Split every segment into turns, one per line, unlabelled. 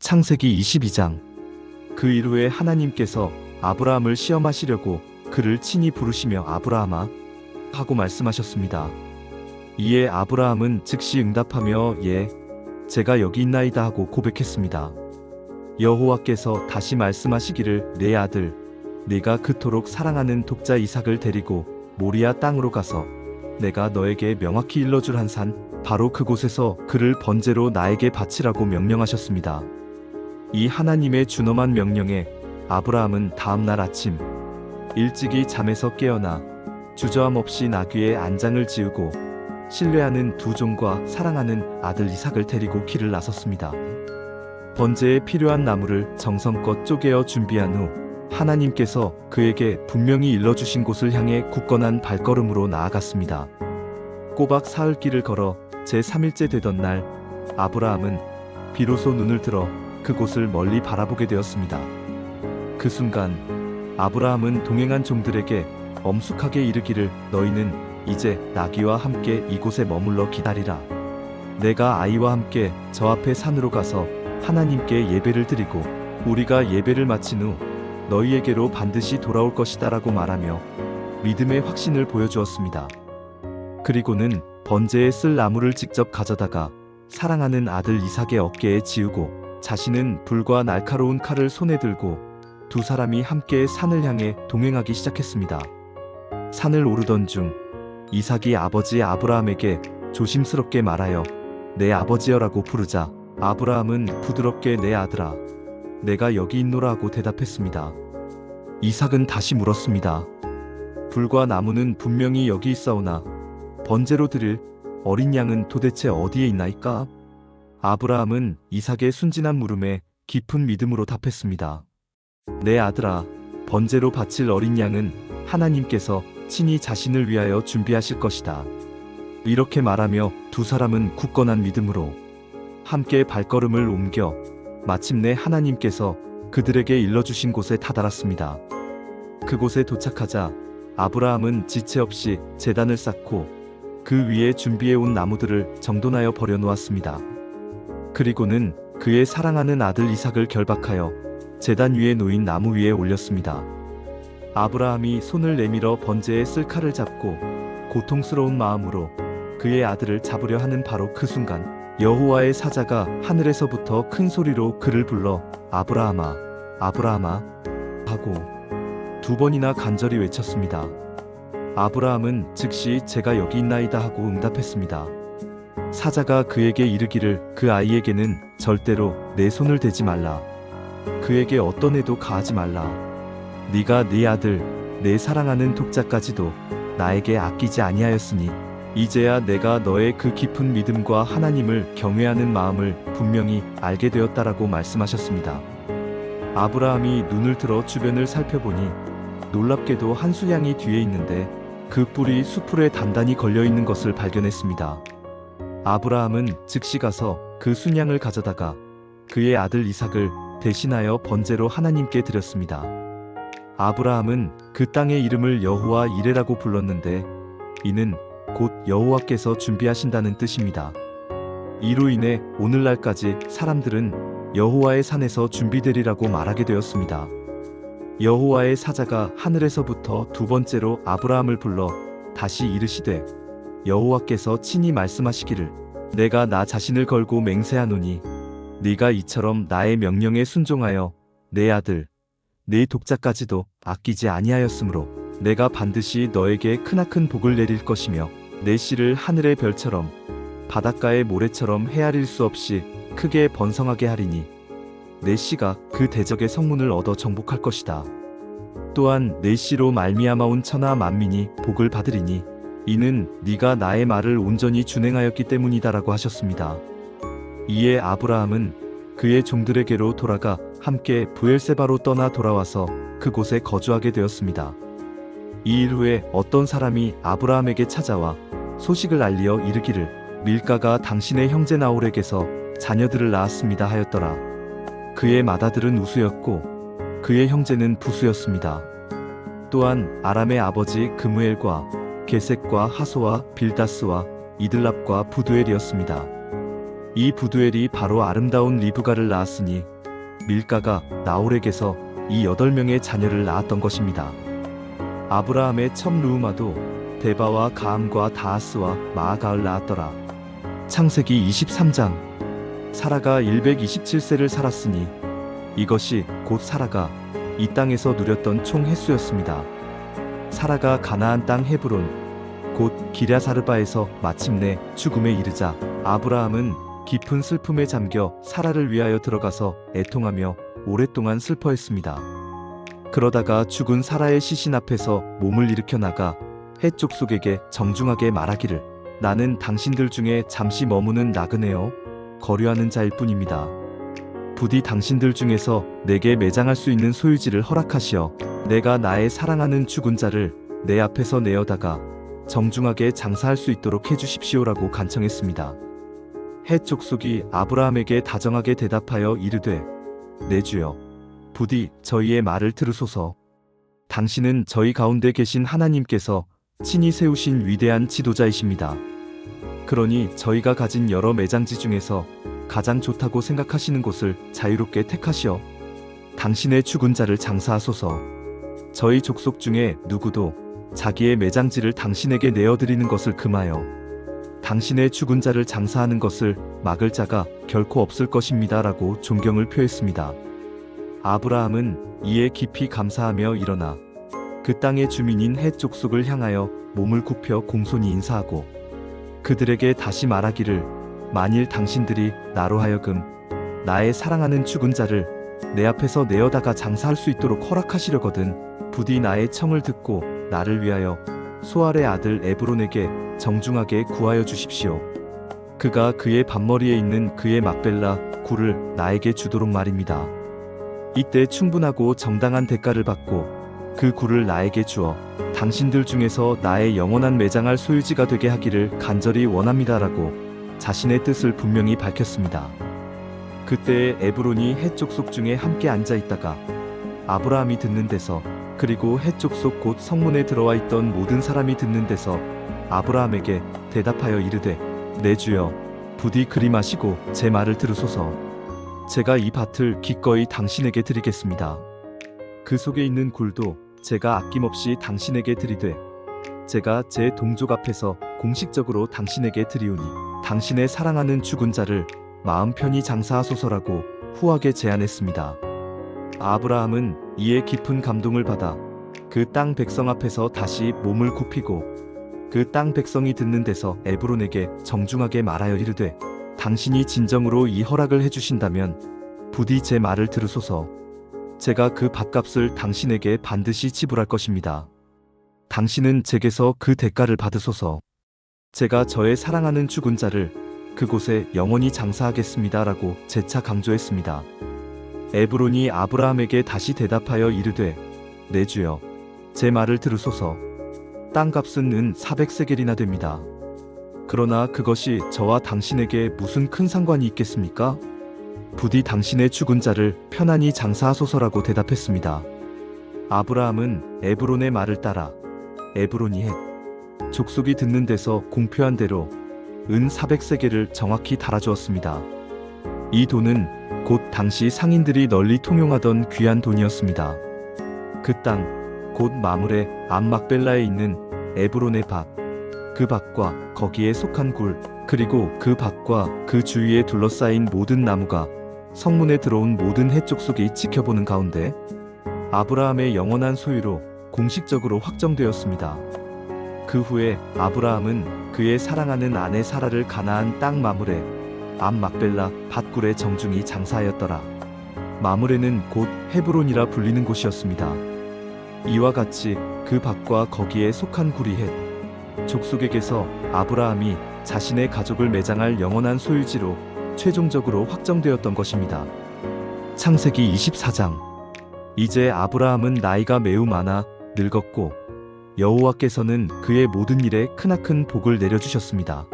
창세기 22장. 그 이후에 하나님께서 아브라함을 시험하시려고 그를 친히 부르시며 아브라함아 하고 말씀하셨습니다. 이에 아브라함은 즉시 응답하며 예, 제가 여기 있나이다 하고 고백했습니다. 여호와께서 다시 말씀하시기를 내 아들, 네가 그토록 사랑하는 독자 이삭을 데리고 모리아 땅으로 가서 내가 너에게 명확히 일러줄 한 산, 바로 그곳에서 그를 번제로 나에게 바치라고 명령하셨습니다. 이 하나님의 준엄한 명령에 아브라함은 다음날 아침 일찍이 잠에서 깨어나 주저함 없이 나귀의 안장을 지우고 신뢰하는 두 종과 사랑하는 아들 이삭을 데리고 길을 나섰습니다. 번제에 필요한 나무를 정성껏 쪼개어 준비한 후 하나님께서 그에게 분명히 일러주신 곳을 향해 굳건한 발걸음으로 나아갔습니다. 꼬박 사흘길을 걸어 제3일째 되던 날 아브라함은 비로소 눈을 들어 그곳을 멀리 바라보게 되었습니다. 그 순간 아브라함은 동행한 종들에게 엄숙하게 이르기를 너희는 이제 나귀와 함께 이곳에 머물러 기다리라. 내가 아이와 함께 저 앞에 산으로 가서 하나님께 예배를 드리고 우리가 예배를 마친 후 너희에게로 반드시 돌아올 것이다 라고 말하며 믿음의 확신을 보여주었습니다. 그리고는 번제에 쓸 나무를 직접 가져다가 사랑하는 아들 이삭의 어깨에 지우고 자신은 불과 날카로운 칼을 손에 들고 두 사람이 함께 산을 향해 동행하기 시작했습니다. 산을 오르던 중 이삭이 아버지 아브라함에게 조심스럽게 말하여 내 아버지여라고 부르자 아브라함은 부드럽게 내 아들아, 내가 여기 있노라 하고 대답했습니다. 이삭은 다시 물었습니다. 불과 나무는 분명히 여기 있사오나 번제로 드릴 어린 양은 도대체 어디에 있나이까? 아브라함은 이삭의 순진한 물음에 깊은 믿음으로 답했습니다. 내 아들아, 번제로 바칠 어린 양은 하나님께서 친히 자신을 위하여 준비하실 것이다. 이렇게 말하며 두 사람은 굳건한 믿음으로 함께 발걸음을 옮겨 마침내 하나님께서 그들에게 일러주신 곳에 다다랐습니다. 그곳에 도착하자 아브라함은 지체 없이 제단을 쌓고 그 위에 준비해온 나무들을 정돈하여 버려놓았습니다. 그리고는 그의 사랑하는 아들 이삭을 결박하여 제단 위에 놓인 나무 위에 올렸습니다. 아브라함이 손을 내밀어 번제에 쓸 칼을 잡고 고통스러운 마음으로 그의 아들을 잡으려 하는 바로 그 순간 여호와의 사자가 하늘에서부터 큰 소리로 그를 불러 아브라함아, 아브라함아 하고 두 번이나 간절히 외쳤습니다. 아브라함은 즉시 제가 여기 있나이다 하고 응답했습니다. 사자가 그에게 이르기를 그 아이에게는 절대로 내 손을 대지 말라. 그에게 어떤 애도 가하지 말라. 네가 네 아들, 내 사랑하는 독자까지도 나에게 아끼지 아니하였으니 이제야 내가 너의 그 깊은 믿음과 하나님을 경외하는 마음을 분명히 알게 되었다라고 말씀하셨습니다. 아브라함이 눈을 들어 주변을 살펴보니 놀랍게도 한 수양이 뒤에 있는데 그 뿔이 수풀에 단단히 걸려있는 것을 발견했습니다. 아브라함은 즉시 가서 그 순양을 가져다가 그의 아들 이삭을 대신하여 번제로 하나님께 드렸습니다. 아브라함은 그 땅의 이름을 여호와 이레라고 불렀는데 이는 곧 여호와께서 준비하신다는 뜻입니다. 이로 인해 오늘날까지 사람들은 여호와의 산에서 준비되리라고 말하게 되었습니다. 여호와의 사자가 하늘에서부터 두 번째로 아브라함을 불러 다시 이르시되 여호와께서 친히 말씀하시기를 내가 나 자신을 걸고 맹세하노니 네가 이처럼 나의 명령에 순종하여 내 아들, 내 독자까지도 아끼지 아니하였으므로 내가 반드시 너에게 크나큰 복을 내릴 것이며 내 씨를 하늘의 별처럼 바닷가의 모래처럼 헤아릴 수 없이 크게 번성하게 하리니 내 씨가 그 대적의 성문을 얻어 정복할 것이다. 또한 내 씨로 말미암아 온 천하 만민이 복을 받으리니 이는 네가 나의 말을 온전히 준행하였기 때문이다라고 하셨습니다. 이에 아브라함은 그의 종들에게로 돌아가 함께 브엘세바로 떠나 돌아와서 그곳에 거주하게 되었습니다. 이 일 후에 어떤 사람이 아브라함에게 찾아와 소식을 알리어 이르기를 밀가가 당신의 형제 나홀에게서 자녀들을 낳았습니다 하였더라. 그의 맏아들은 우수였고 그의 형제는 부수였습니다. 또한 아람의 아버지 그무엘과 게색과 하소와 빌다스와 이들랍과 부두엘이었습니다. 이 부두엘이 바로 아름다운 리브가를 낳았으니 밀가가 나홀에게서 이 8명의 자녀를 낳았던 것입니다. 아브라함의 첩 르우마도 데바와 가암과 다하스와 마아가을 낳았더라. 창세기 23장. 사라가 127세를 살았으니 이것이 곧 사라가 이 땅에서 누렸던 총 횟수였습니다. 사라가 가나안 땅 헤브론 곧 기랴사르바에서 마침내 죽음에 이르자 아브라함은 깊은 슬픔에 잠겨 사라를 위하여 들어가서 애통하며 오랫동안 슬퍼했습니다. 그러다가 죽은 사라의 시신 앞에서 몸을 일으켜 나가 헷 족속에게 정중하게 말하기를 나는 당신들 중에 잠시 머무는 나그네요 거류하는 자일 뿐입니다. 부디 당신들 중에서 내게 매장할 수 있는 소유지를 허락하시어 내가 나의 사랑하는 죽은 자를 내 앞에서 내어다가 정중하게 장사할 수 있도록 해주십시오라고 간청했습니다. 헷 족속이 아브라함에게 다정하게 대답하여 이르되 내 주여 부디 저희의 말을 들으소서. 당신은 저희 가운데 계신 하나님께서 친히 세우신 위대한 지도자이십니다. 그러니 저희가 가진 여러 매장지 중에서 가장 좋다고 생각하시는 곳을 자유롭게 택하시어 당신의 죽은 자를 장사하소서. 저희 족속 중에 누구도 자기의 매장지를 당신에게 내어드리는 것을 금하여 당신의 죽은 자를 장사하는 것을 막을 자가 결코 없을 것입니다 라고 존경을 표했습니다. 아브라함은 이에 깊이 감사하며 일어나 그 땅의 주민인 헷 족속을 향하여 몸을 굽혀 공손히 인사하고 그들에게 다시 말하기를 만일 당신들이 나로 하여금 나의 사랑하는 죽은 자를 내 앞에서 내어다가 장사할 수 있도록 허락하시려거든 부디 나의 청을 듣고 나를 위하여 소알의 아들 에브론에게 정중하게 구하여 주십시오. 그가 그의 밭머리에 있는 그의 막벨라 굴을 나에게 주도록 말입니다. 이때 충분하고 정당한 대가를 받고 그 굴을 나에게 주어 당신들 중에서 나의 영원한 매장할 소유지가 되게 하기를 간절히 원합니다라고 자신의 뜻을 분명히 밝혔습니다. 그때에 에브론이 헷 족속 중에 함께 앉아 있다가 아브라함이 듣는 데서 그리고 헷 족속 곧 성문에 들어와 있던 모든 사람이 듣는 데서 아브라함에게 대답하여 이르되 내 주여 부디 그리 마시고 제 말을 들으소서. 제가 이 밭을 기꺼이 당신에게 드리겠습니다. 그 속에 있는 굴도 제가 아낌없이 당신에게 드리되 제가 제 동족 앞에서 공식적으로 당신에게 드리오니 당신의 사랑하는 죽은 자를 마음 편히 장사하소서라고 후하게 제안했습니다. 아브라함은 이에 깊은 감동을 받아 그 땅 백성 앞에서 다시 몸을 굽히고 그 땅 백성이 듣는 데서 에브론에게 정중하게 말하여 이르되 당신이 진정으로 이 허락을 해주신다면 부디 제 말을 들으소서. 제가 그 밭값을 당신에게 반드시 지불할 것입니다. 당신은 제게서 그 대가를 받으소서. 제가 저의 사랑하는 죽은 자를 그곳에 영원히 장사하겠습니다 라고 재차 강조했습니다. 에브론이 아브라함에게 다시 대답하여 이르되 내 주여 제 말을 들으소서. 땅값은 은 400세겔이나 됩니다. 그러나 그것이 저와 당신에게 무슨 큰 상관이 있겠습니까? 부디 당신의 죽은 자를 편안히 장사하소서라고 대답했습니다. 아브라함은 에브론의 말을 따라 에브론이 헷 족속이 듣는 데서 공표한 대로 은 400세겔을 정확히 달아주었습니다. 이 돈은 곧 당시 상인들이 널리 통용하던 귀한 돈이었습니다. 그 땅 곧 마물의 암막벨라에 있는 에브론의 밭, 그 밭과 거기에 속한 굴, 그리고 그 밭과 그 주위에 둘러싸인 모든 나무가 성문에 들어온 모든 헷 족속이 지켜보는 가운데 아브라함의 영원한 소유로 공식적으로 확정되었습니다. 그 후에 아브라함은 그의 사랑하는 아내 사라를 가나안 땅 마물에 암막벨라 밭굴에 정중히 장사하였더라. 마물에는 곧 헤브론이라 불리는 곳이었습니다. 이와 같이 그 밭과 거기에 속한 굴이 헷 족속에게서 아브라함이 자신의 가족을 매장할 영원한 소유지로 최종적으로 확정되었던 것입니다. 창세기 24장. 이제 아브라함은 나이가 매우 많아 늙었고 여호와께서는 그의 모든 일에 크나큰 복을 내려주셨습니다.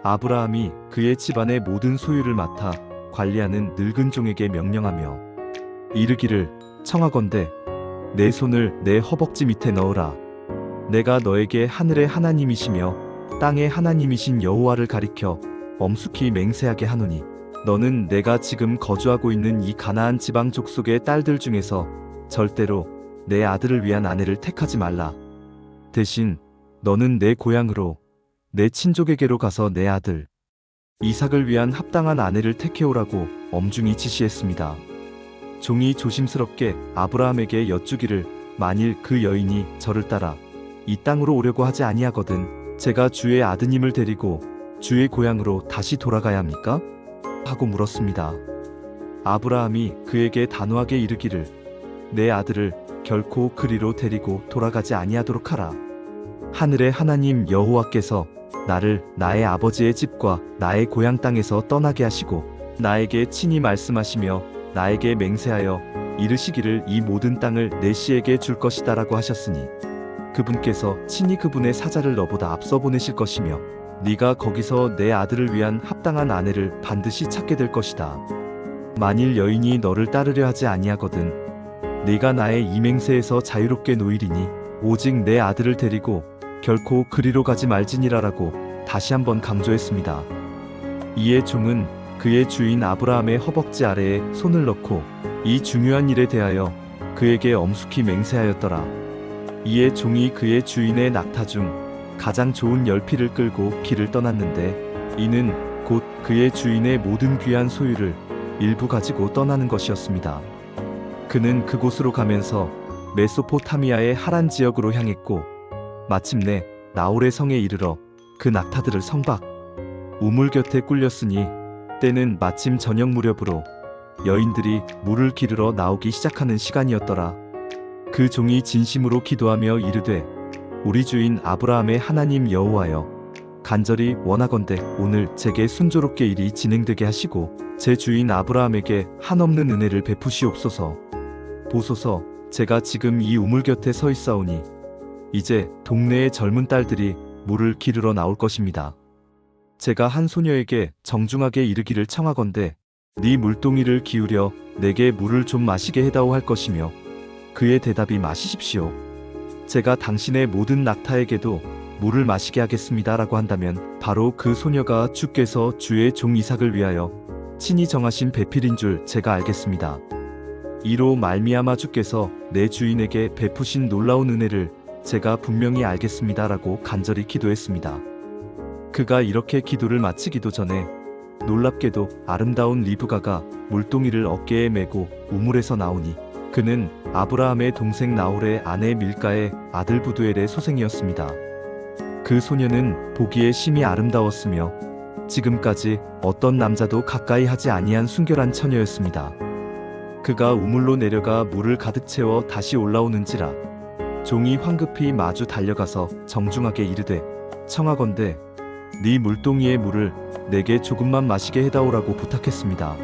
아브라함이 그의 집안의 모든 소유를 맡아 관리하는 늙은 종에게 명령하며 이르기를 청하건대 내 손을 내 허벅지 밑에 넣으라. 내가 너에게 하늘의 하나님이시며 땅의 하나님이신 여호와를 가리켜 엄숙히 맹세하게 하노니 너는 내가 지금 거주하고 있는 이 가나안 지방 족속의 딸들 중에서 절대로 내 아들을 위한 아내를 택하지 말라. 대신 너는 내 고향으로 내 친족에게로 가서 내 아들 이삭을 위한 합당한 아내를 택해오라고 엄중히 지시했습니다. 종이 조심스럽게 아브라함에게 여쭈기를 만일 그 여인이 저를 따라 이 땅으로 오려고 하지 아니하거든 제가 주의 아드님을 데리고 주의 고향으로 다시 돌아가야 합니까? 하고 물었습니다. 아브라함이 그에게 단호하게 이르기를 내 아들을 결코 그리로 데리고 돌아가지 아니하도록 하라. 하늘의 하나님 여호와께서 나를 나의 아버지의 집과 나의 고향 땅에서 떠나게 하시고 나에게 친히 말씀하시며 나에게 맹세하여 이르시기를 이 모든 땅을 내 씨에게 줄 것이다 라고 하셨으니 그분께서 친히 그분의 사자를 너보다 앞서 보내실 것이며 네가 거기서 내 아들을 위한 합당한 아내를 반드시 찾게 될 것이다. 만일 여인이 너를 따르려 하지 아니하거든 네가 나의 이 맹세에서 자유롭게 놓이리니 오직 내 아들을 데리고 결코 그리로 가지 말지니라라고 다시 한번 강조했습니다. 이에 종은 그의 주인 아브라함의 허벅지 아래에 손을 넣고 이 중요한 일에 대하여 그에게 엄숙히 맹세하였더라. 이에 종이 그의 주인의 낙타 중 가장 좋은 10匹를 끌고 길을 떠났는데 이는 곧 그의 주인의 모든 귀한 소유를 일부 가지고 떠나는 것이었습니다. 그는 그곳으로 가면서 메소포타미아의 하란 지역으로 향했고 마침내 나홀의 성에 이르러 그 낙타들을 성 밖 우물 곁에 꿀렸으니 때는 마침 저녁 무렵으로 여인들이 물을 기르러 나오기 시작하는 시간이었더라. 그 종이 진심으로 기도하며 이르되 우리 주인 아브라함의 하나님 여호와여 간절히 원하건대 오늘 제게 순조롭게 일이 진행되게 하시고 제 주인 아브라함에게 한없는 은혜를 베푸시옵소서. 보소서 제가 지금 이 우물 곁에 서 있사오니 이제 동네의 젊은 딸들이 물을 기르러 나올 것입니다. 제가 한 소녀에게 정중하게 이르기를 청하건대 네 물동이를 기울여 내게 물을 좀 마시게 해다오 할 것이며 그의 대답이 마시십시오. 제가 당신의 모든 낙타에게도 물을 마시게 하겠습니다 라고 한다면 바로 그 소녀가 주께서 주의 종 이삭을 위하여 친히 정하신 배필인 줄 제가 알겠습니다. 이로 말미암아 주께서 내 주인에게 베푸신 놀라운 은혜를 제가 분명히 알겠습니다 라고 간절히 기도했습니다. 그가 이렇게 기도를 마치기도 전에 놀랍게도 아름다운 리브가가 물동이를 어깨에 메고 우물에서 나오니 그는 아브라함의 동생 나홀의 아내 밀가의 아들 부두엘의 소생이었습니다. 그 소녀는 보기에 심히 아름다웠으며 지금까지 어떤 남자도 가까이 하지 아니한 순결한 처녀였습니다. 그가 우물로 내려가 물을 가득 채워 다시 올라오는지라 종이 황급히 마주 달려가서 정중하게 이르되 청하건대 네 물동이의 물을 내게 조금만 마시게 해다오라고 부탁했습니다.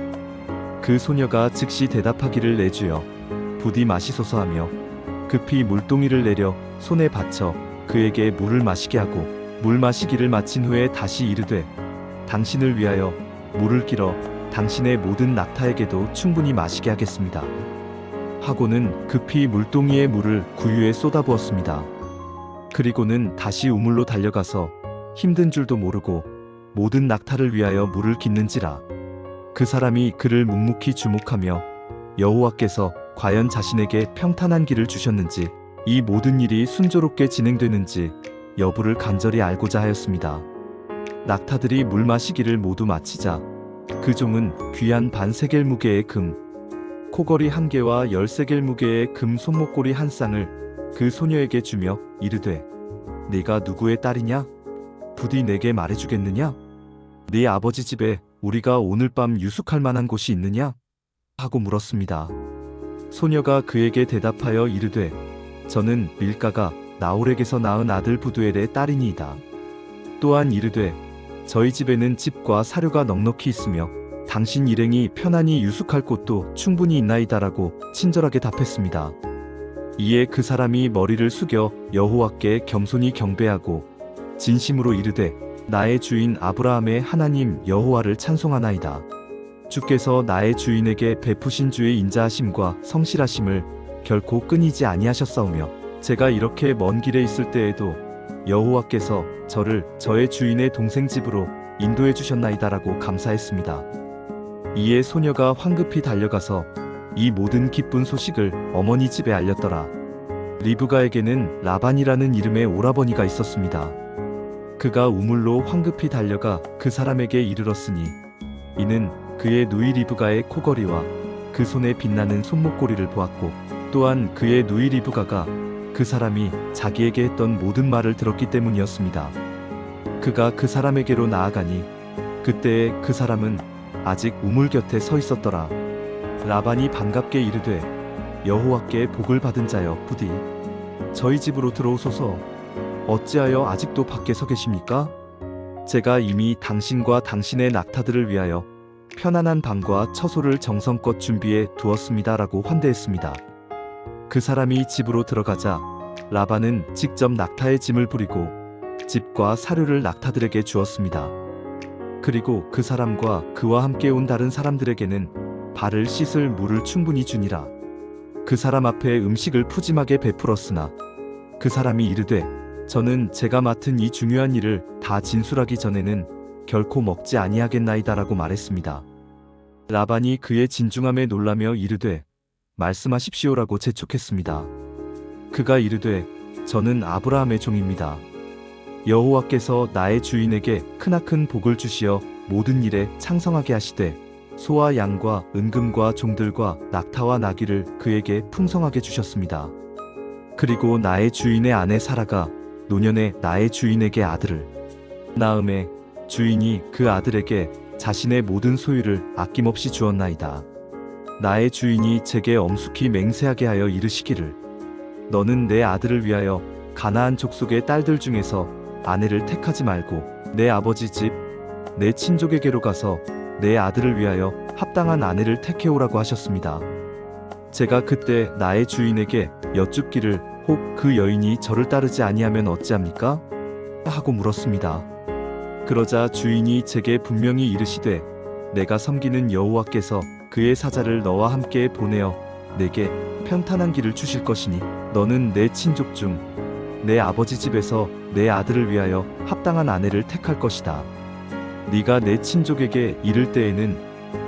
그 소녀가 즉시 대답하기를 내주여 부디 마시소서 하며 급히 물동이를 내려 손에 받쳐 그에게 물을 마시게 하고 물 마시기를 마친 후에 다시 이르되 당신을 위하여 물을 길어 당신의 모든 낙타에게도 충분히 마시게 하겠습니다. 하고는 급히 물동이의 물을 구유에 쏟아부었습니다. 그리고는 다시 우물로 달려가서 힘든 줄도 모르고 모든 낙타를 위하여 물을 깃는지라. 그 사람이 그를 묵묵히 주목하며 여호와께서 과연 자신에게 평탄한 길을 주셨는지 이 모든 일이 순조롭게 진행되는지 여부를 간절히 알고자 하였습니다. 낙타들이 물 마시기를 모두 마치자 그 종은 귀한 반세겔 무게의 금 코걸이 1개와 10세겔 무게의 금 손목고리 1쌍을 그 소녀에게 주며 이르되 네가 누구의 딸이냐? 부디 내게 말해주겠느냐? 네 아버지 집에 우리가 오늘 밤 유숙할 만한 곳이 있느냐? 하고 물었습니다. 소녀가 그에게 대답하여 이르되 저는 밀가가 나홀에게서 낳은 아들 부두엘의 딸이니이다. 또한 이르되 저희 집에는 집과 사료가 넉넉히 있으며 당신 일행이 편안히 유숙할 곳도 충분히 있나이다라고 친절하게 답했습니다. 이에 그 사람이 머리를 숙여 여호와께 겸손히 경배하고 진심으로 이르되 나의 주인 아브라함의 하나님 여호와를 찬송하나이다. 주께서 나의 주인에게 베푸신 주의 인자하심과 성실하심을 결코 끊이지 아니하셨사오며 제가 이렇게 먼 길에 있을 때에도 여호와께서 저를 저의 주인의 동생 집으로 인도해 주셨나이다라고 감사했습니다. 이에 소녀가 황급히 달려가서 이 모든 기쁜 소식을 어머니 집에 알렸더라. 리브가에게는 라반이라는 이름의 오라버니가 있었습니다. 그가 우물로 황급히 달려가 그 사람에게 이르렀으니 이는 그의 누이 리브가의 코걸이와 그 손에 빛나는 손목고리를 보았고 또한 그의 누이 리브가가 그 사람이 자기에게 했던 모든 말을 들었기 때문이었습니다. 그가 그 사람에게로 나아가니 그때에 그 사람은 아직 우물 곁에 서 있었더라. 라반이 반갑게 이르되 여호와께 복을 받은 자여 부디 저희 집으로 들어오소서. 어찌하여 아직도 밖에 서 계십니까? 제가 이미 당신과 당신의 낙타들을 위하여 편안한 방과 처소를 정성껏 준비해 두었습니다라고 환대했습니다. 그 사람이 집으로 들어가자 라반은 직접 낙타의 짐을 부리고 집과 사료를 낙타들에게 주었습니다. 그리고 그 사람과 그와 함께 온 다른 사람들에게는 발을 씻을 물을 충분히 주니라. 그 사람 앞에 음식을 푸짐하게 베풀었으나 그 사람이 이르되 저는 제가 맡은 이 중요한 일을 다 진술하기 전에는 결코 먹지 아니하겠나이다라고 말했습니다. 라반이 그의 진중함에 놀라며 이르되 말씀하십시오라고 재촉했습니다. 그가 이르되 저는 아브라함의 종입니다. 여호와께서 나의 주인에게 크나큰 복을 주시어 모든 일에 창성하게 하시되 소와 양과 은금과 종들과 낙타와 나귀를 그에게 풍성하게 주셨습니다. 그리고 나의 주인의 아내 사라가 노년에 나의 주인에게 아들을 낳음에 주인이 그 아들에게 자신의 모든 소유를 아낌없이 주었나이다. 나의 주인이 제게 엄숙히 맹세하게 하여 이르시기를 너는 내 아들을 위하여 가나안 족속의 딸들 중에서 아내를 택하지 말고 내 아버지 집 내 친족에게로 가서 내 아들을 위하여 합당한 아내를 택해오라고 하셨습니다. 제가 그때 나의 주인에게 여쭙기를 혹 그 여인이 저를 따르지 아니하면 어찌합니까? 하고 물었습니다. 그러자 주인이 제게 분명히 이르시되 내가 섬기는 여호와께서 그의 사자를 너와 함께 보내어 내게 편탄한 길을 주실 것이니 너는 내 친족 중 내 아버지 집에서 내 아들을 위하여 합당한 아내를 택할 것이다. 네가 내 친족에게 이를 때에는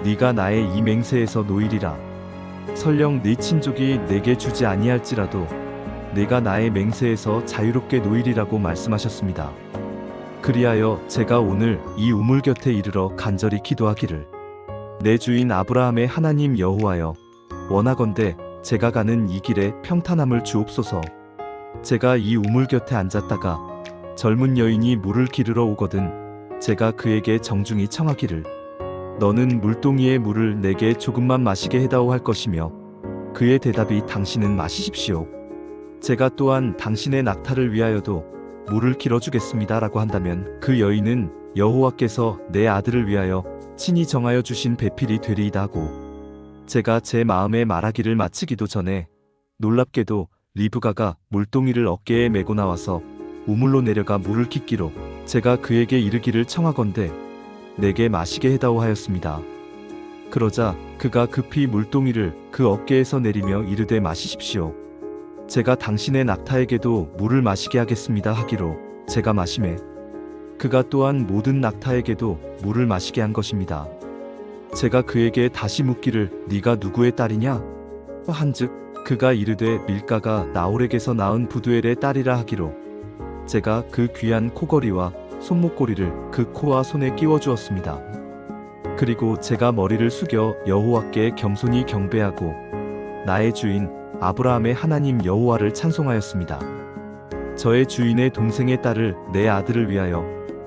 네가 나의 이 맹세에서 놓이리라. 설령 네 친족이 내게 주지 아니할지라도 네가 나의 맹세에서 자유롭게 놓이리라고 말씀하셨습니다. 그리하여 제가 오늘 이 우물 곁에 이르러 간절히 기도하기를 내 주인 아브라함의 하나님 여호와여 원하건대 제가 가는 이 길에 평탄함을 주옵소서. 제가 이 우물 곁에 앉았다가 젊은 여인이 물을 기르러 오거든 제가 그에게 정중히 청하기를 너는 물동이의 물을 내게 조금만 마시게 해다오 할 것이며 그의 대답이 당신은 마시십시오. 제가 또한 당신의 낙타를 위하여도 물을 길어주겠습니다 라고 한다면 그 여인은 여호와께서 내 아들을 위하여 친히 정하여 주신 배필이 되리이다 하고 제가 제 마음에 말하기를 마치기도 전에 놀랍게도 리브가가 물동이를 어깨에 메고 나와서 우물로 내려가 물을 깃기로 제가 그에게 이르기를 청하건대 내게 마시게 해다오 하였습니다. 그러자 그가 급히 물동이를 그 어깨에서 내리며 이르되 마시십시오. 제가 당신의 낙타에게도 물을 마시게 하겠습니다 하기로 제가 마시매 그가 또한 모든 낙타에게도 물을 마시게 한 것입니다. 제가 그에게 다시 묻기를 네가 누구의 딸이냐? 한즉 그가 이르되 밀가가 나홀에게서 낳은 부두엘의 딸이라 하기로 제가 그 귀한 코걸이와 손목고리를 그 코와 손에 끼워 주었습니다. 그리고 제가 머리를 숙여 여호와께 겸손히 경배하고 나의 주인 아브라함의 하나님 여호와를 찬송하였습니다. 저의 주인의 동생의 딸을 내 아들을 위하여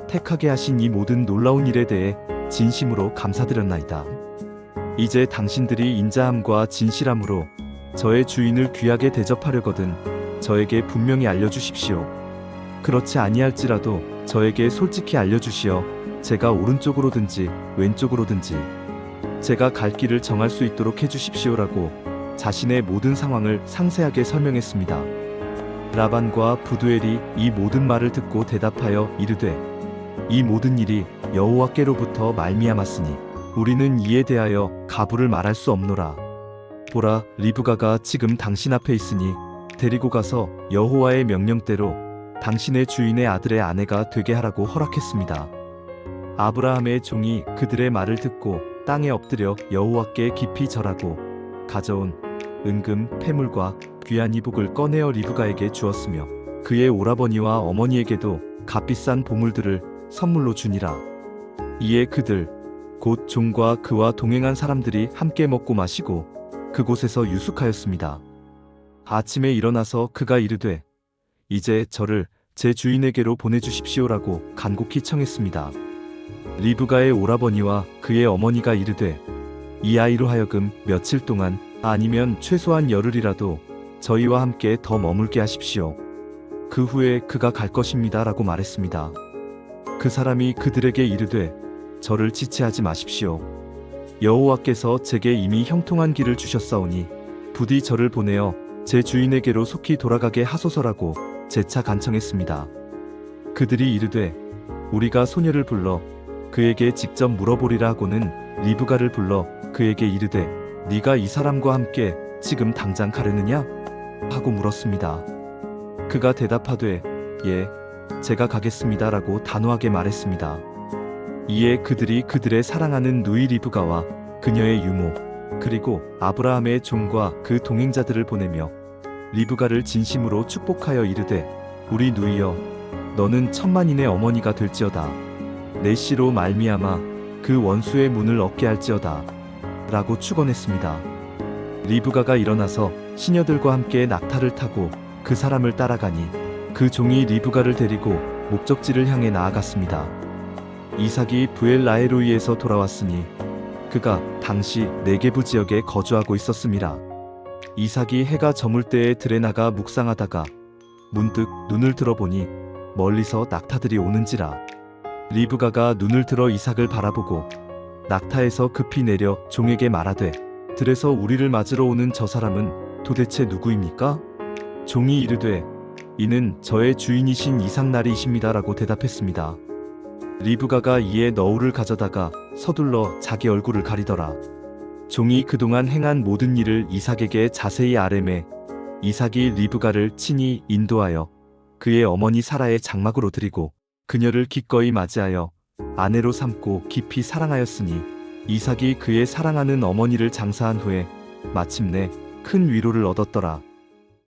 택하게 하신 이 모든 놀라운 일에 대해 진심으로 감사드렸나이다. 이제 당신들이 인자함과 진실함으로 저의 주인을 귀하게 대접하려거든 저에게 분명히 알려주십시오. 그렇지 아니할지라도 저에게 솔직히 알려주시어 제가 오른쪽으로든지 왼쪽으로든지 제가 갈 길을 정할 수 있도록 해주십시오라고 자신의 모든 상황을 상세하게 설명했습니다. 라반과 부두엘이 이 모든 말을 듣고 대답하여 이르되 이 모든 일이 여호와께로부터 말미암았으니 우리는 이에 대하여 가부를 말할 수 없노라. 보라, 리브가가 지금 당신 앞에 있으니 데리고 가서 여호와의 명령대로 당신의 주인의 아들의 아내가 되게 하라고 허락했습니다. 아브라함의 종이 그들의 말을 듣고 땅에 엎드려 여호와께 깊이 절하고 가져온 은금 패물과 귀한 이복을 꺼내어 리브가에게 주었으며 그의 오라버니와 어머니에게도 값비싼 보물들을 선물로 주니라. 이에 그들 곧 종과 그와 동행한 사람들이 함께 먹고 마시고 그곳에서 유숙하였습니다. 아침에 일어나서 그가 이르되 이제 저를 제 주인에게로 보내주십시오라고 간곡히 청했습니다. 리브가의 오라버니와 그의 어머니가 이르되 이 아이로 하여금 며칠 동안 아니면 최소한 열흘이라도 저희와 함께 더 머물게 하십시오. 그 후에 그가 갈 것입니다 라고 말했습니다. 그 사람이 그들에게 이르되 저를 지체하지 마십시오. 여호와께서 제게 이미 형통한 길을 주셨사오니 부디 저를 보내어 제 주인에게로 속히 돌아가게 하소서라고 재차 간청했습니다. 그들이 이르되 우리가 소녀를 불러 그에게 직접 물어보리라 하고는 리브가를 불러 그에게 이르되 네가 이 사람과 함께 지금 당장 가려느냐? 하고 물었습니다. 그가 대답하되 예, 제가 가겠습니다 라고 단호하게 말했습니다. 이에 그들이 그들의 사랑하는 누이 리브가와 그녀의 유모 그리고 아브라함의 종과 그 동행자들을 보내며 리브가를 진심으로 축복하여 이르되 우리 누이여 너는 천만인의 어머니가 될지어다. 내 씨로 말미암아 그 원수의 문을 얻게 할지어다 라고 축원했습니다. 리브가가 일어나서 시녀들과 함께 낙타를 타고 그 사람을 따라가니 그 종이 리브가를 데리고 목적지를 향해 나아갔습니다. 이삭이 브엘라헤로이에서 돌아왔으니 그가 당시 네게부 지역에 거주하고 있었습니다. 이삭이 해가 저물 때에 들에 나가 묵상하다가 문득 눈을 들어보니 멀리서 낙타들이 오는지라. 리브가가 눈을 들어 이삭을 바라보고 낙타에서 급히 내려 종에게 말하되 들에서 우리를 맞으러 오는 저 사람은 도대체 누구입니까? 종이 이르되 이는 저의 주인이신 이삭나리이십니다 라고 대답했습니다. 리브가가 이에 너울을 가져다가 서둘러 자기 얼굴을 가리더라. 종이 그동안 행한 모든 일을 이삭에게 자세히 아뢰매 이삭이 리브가를 친히 인도하여 그의 어머니 사라의 장막으로 드리고 그녀를 기꺼이 맞이하여 아내로 삼고 깊이 사랑하였으니 이삭이 그의 사랑하는 어머니를 장사한 후에 마침내 큰 위로를 얻었더라.